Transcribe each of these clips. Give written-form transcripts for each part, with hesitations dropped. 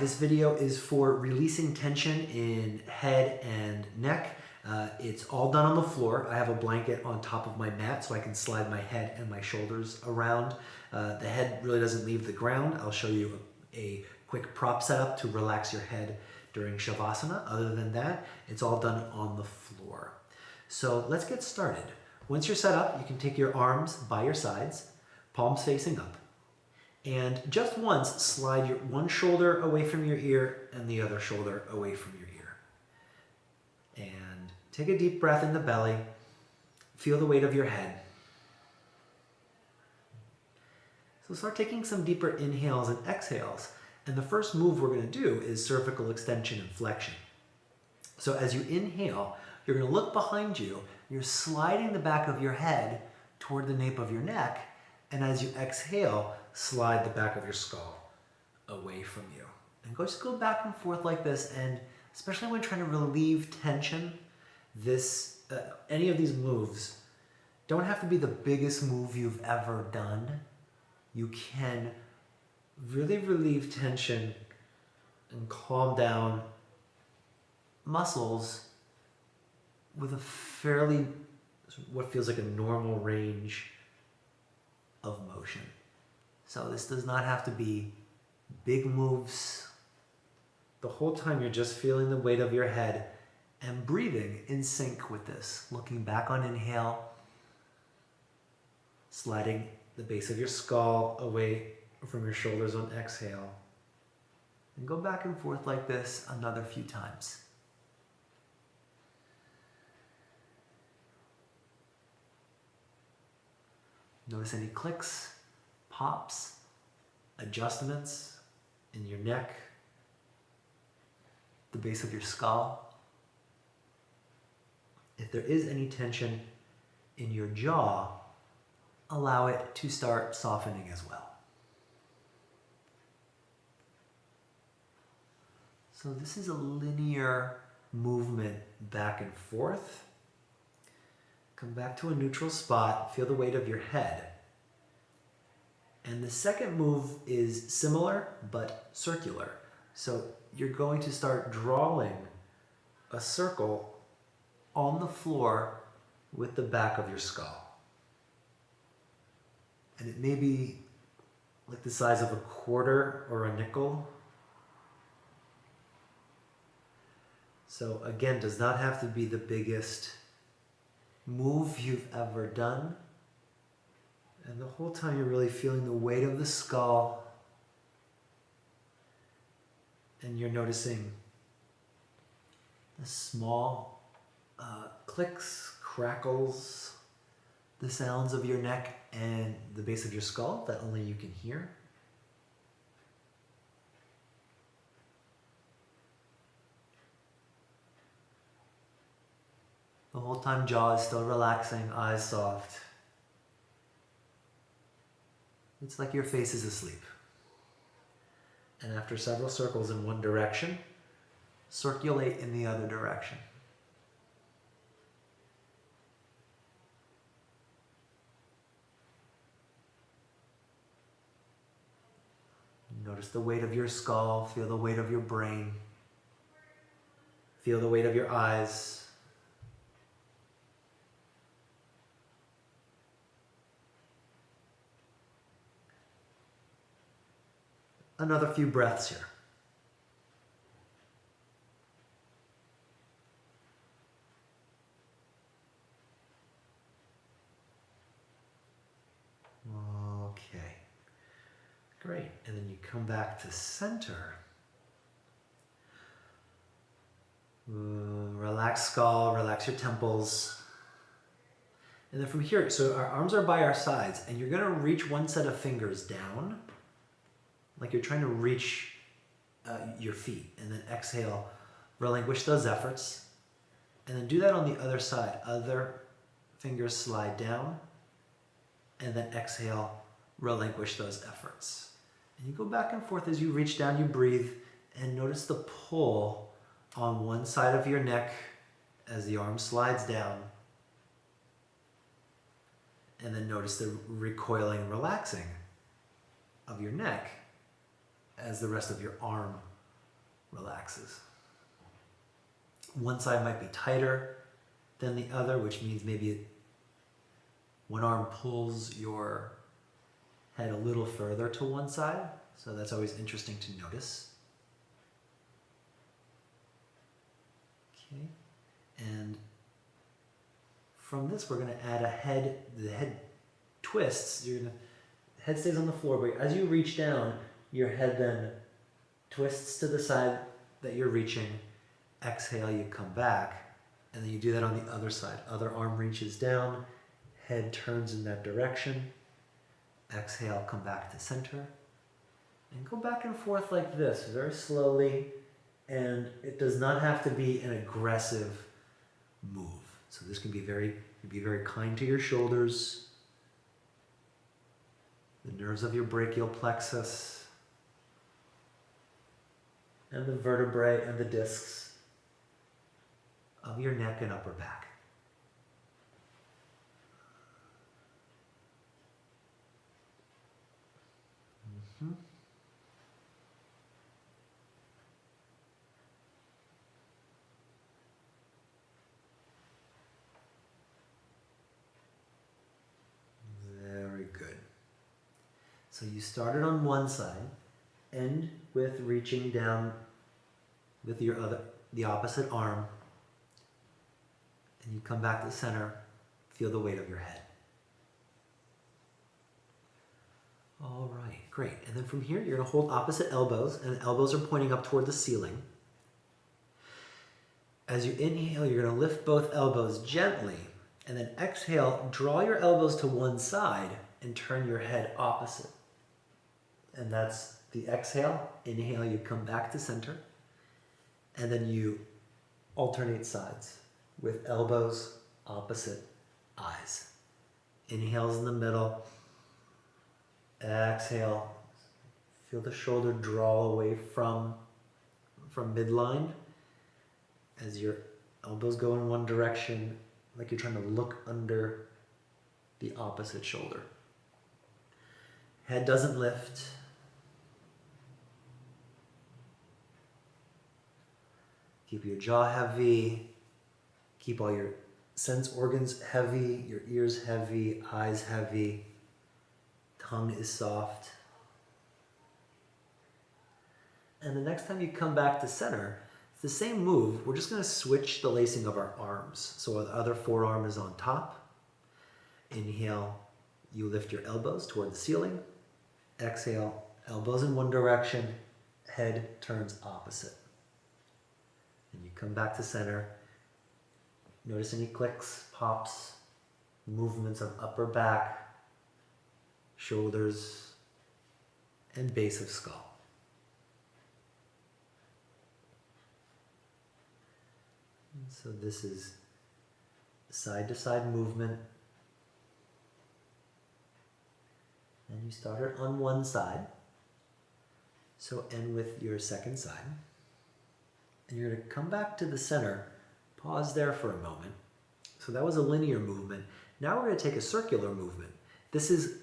this video is for releasing tension in head and neck. It's all done on the floor. I have a blanket on top of my mat so I can slide my head and my shoulders around. The head really doesn't leave the ground. I'll show you a quick prop setup to relax your head during Shavasana. Other than that, it's all done on the floor. So let's get started. Once you're set up, you can take your arms by your sides, palms facing up. And just once, slide your one shoulder away from your ear and the other shoulder away from your ear. And take a deep breath in the belly. Feel the weight of your head. So start taking some deeper inhales and exhales. And the first move we're going to do is cervical extension and flexion. So as you inhale, you're going to look behind you. You're sliding the back of your head toward the nape of your neck. And as you exhale, slide the back of your skull away from you. And just go back and forth like this. And especially when trying to relieve tension, any of these moves don't have to be the biggest move you've ever done. You can really relieve tension and calm down muscles with a fairly, what feels like a normal range of motion. So this does not have to be big moves. The whole time you're just feeling the weight of your head and breathing in sync with this. Looking back on inhale, sliding the base of your skull away from your shoulders on exhale. And go back and forth like this another few times. Notice any clicks, pops, adjustments in your neck, the base of your skull. If there is any tension in your jaw, allow it to start softening as well. So this is a linear movement back and forth. Come back to a neutral spot, feel the weight of your head. And the second move is similar but circular. So you're going to start drawing a circle on the floor with the back of your skull. And it may be like the size of a quarter or a nickel. So again, does not have to be the biggest move you've ever done. And the whole time you're really feeling the weight of the skull. And you're noticing the small clicks, crackles, the sounds of your neck and the base of your skull that only you can hear. The whole time jaw is still relaxing, eyes soft. It's like your face is asleep. And after several circles in one direction, circulate in the other direction. Notice the weight of your skull, feel the weight of your brain, feel the weight of your eyes. Another few breaths here. Okay, great. And then you come back to center. Relax skull, relax your temples. And then from here, so our arms are by our sides, and you're going to reach one set of fingers down, like you're trying to reach your feet, and then exhale, relinquish those efforts, and then do that on the other side. Other fingers slide down, and then exhale, relinquish those efforts. And you go back and forth as you reach down, you breathe, and notice the pull on one side of your neck as the arm slides down, and then notice the recoiling and relaxing of your neck as the rest of your arm relaxes. One side might be tighter than the other, which means maybe one arm pulls your head a little further to one side. So that's always interesting to notice. Okay, and from this we're going to add the head twists. Head stays on the floor, but as you reach down, your head then twists to the side that you're reaching. Exhale, you come back, and then you do that on the other side. Other arm reaches down, head turns in that direction. Exhale, come back to center. And go back and forth like this, very slowly. And it does not have to be an aggressive move. So this can be very kind to your shoulders, the nerves of your brachial plexus, and the vertebrae and the discs of your neck and upper back. Very good. So you started on one side, end with reaching down with the opposite arm, and you come back to center, feel the weight of your head. All right, great. And then from here, you're gonna hold opposite elbows, and the elbows are pointing up toward the ceiling. As you inhale, you're gonna lift both elbows gently, and then exhale, draw your elbows to one side and turn your head opposite. And that's the exhale. Inhale, you come back to center, and then you alternate sides with elbows opposite eyes. Inhale's in the middle. Exhale. Feel the shoulder draw away from midline as your elbows go in one direction, like you're trying to look under the opposite shoulder. Head doesn't lift. Keep your jaw heavy. Keep all your sense organs heavy, your ears heavy, eyes heavy. Tongue is soft. And the next time you come back to center, it's the same move. We're just going to switch the lacing of our arms. So the other forearm is on top. Inhale, you lift your elbows toward the ceiling. Exhale, elbows in one direction, head turns opposite. And you come back to center. Notice any clicks, pops, movements of upper back, shoulders, and base of skull. And so this is side-to-side movement. And you started on one side. So end with your second side. And you're going to come back to the center. Pause there for a moment. So that was a linear movement. Now we're going to take a circular movement. This is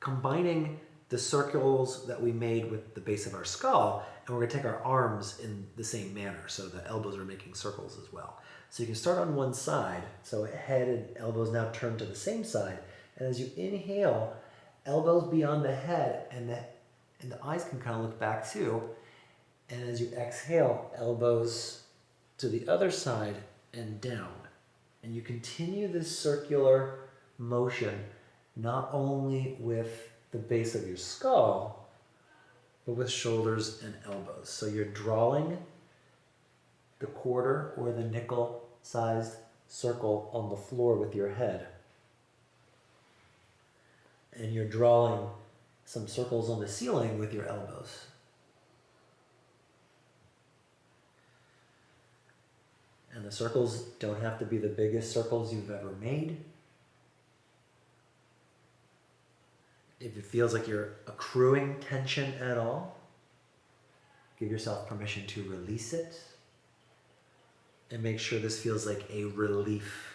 combining the circles that we made with the base of our skull, and we're going to take our arms in the same manner, so the elbows are making circles as well. So you can start on one side, so head and elbows now turn to the same side, and as you inhale, elbows beyond the head, and the eyes can kind of look back too, and as you exhale, elbows to the other side and down. And you continue this circular motion not only with the base of your skull, but with shoulders and elbows. So you're drawing the quarter or the nickel-sized circle on the floor with your head. And you're drawing some circles on the ceiling with your elbows. And the circles don't have to be the biggest circles you've ever made. If it feels like you're accruing tension at all, give yourself permission to release it. And make sure this feels like a relief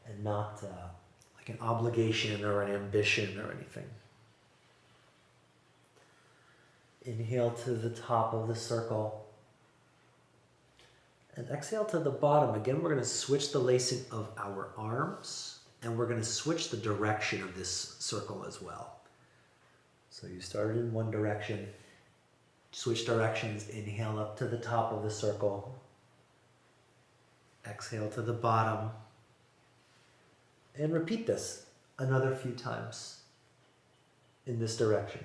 and not like an obligation or an ambition or anything. Inhale to the top of the circle. And exhale to the bottom. Again, we're going to switch the lacing of our arms, and we're going to switch the direction of this circle as well. So you started in one direction, switch directions, inhale up to the top of the circle, exhale to the bottom, and repeat this another few times in this direction.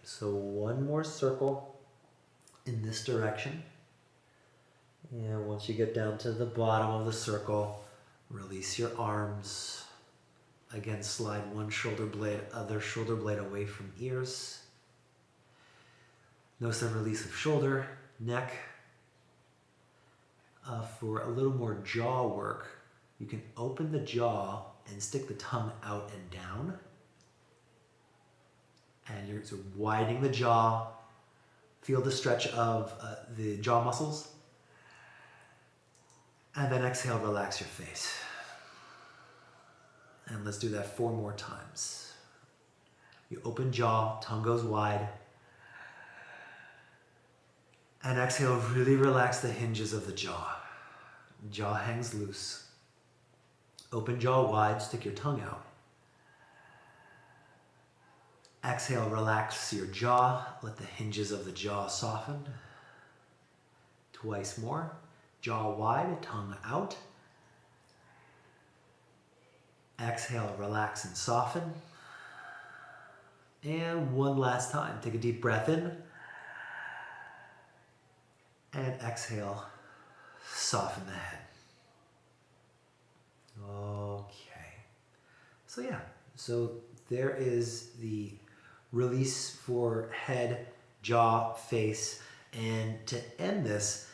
So one more circle in this direction. And once you get down to the bottom of the circle, release your arms. Again, slide one shoulder blade, other shoulder blade away from ears. Notice the release of shoulder, neck. For a little more jaw work, you can open the jaw and stick the tongue out and down. And you're sort of widening the jaw. Feel the stretch of the jaw muscles. And then exhale, relax your face. And let's do that 4 more times. You open jaw, tongue goes wide. And exhale, really relax the hinges of the jaw. Jaw hangs loose. Open jaw wide, stick your tongue out. Exhale, relax your jaw. Let the hinges of the jaw soften. Twice more. Jaw wide, tongue out. Exhale, relax and soften. And one last time. Take a deep breath in. And exhale, soften the head. Okay. So yeah, so there is the release for head, jaw, face. And to end this,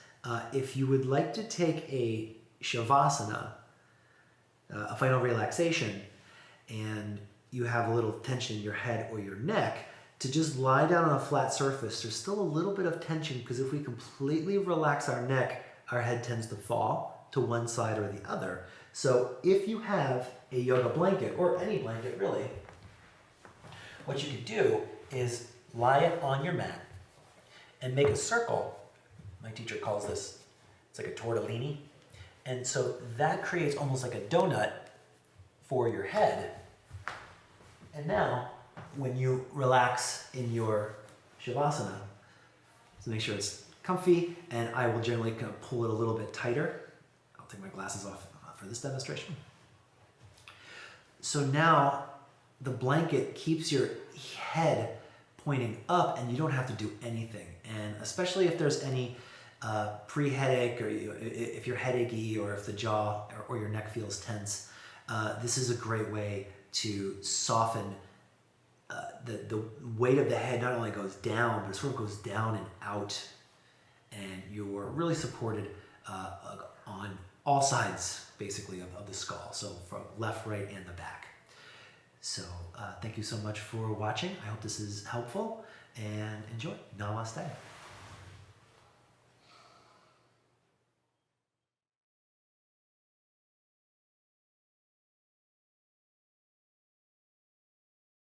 if you would like to take a shavasana, a final relaxation, and you have a little tension in your head or your neck, to just lie down on a flat surface. There's still a little bit of tension because if we completely relax our neck, our head tends to fall to one side or the other. So if you have a yoga blanket, or any blanket really, what you can do is lie it on your mat and make a circle. My teacher calls this, it's like a tortellini. And so that creates almost like a donut for your head. And now, when you relax in your shavasana, so make sure it's comfy, and I will generally kind of pull it a little bit tighter. I'll take my glasses off for this demonstration. So now the blanket keeps your head pointing up and you don't have to do anything. And especially if there's any pre-headache, or if you're headachy, or if the jaw or your neck feels tense, this is a great way to soften the weight of the head. Not only goes down, but it sort of goes down and out, and you're really supported on all sides, basically, of the skull. So from left, right, and the back. So thank you so much for watching. I hope this is helpful, and enjoy. Namaste.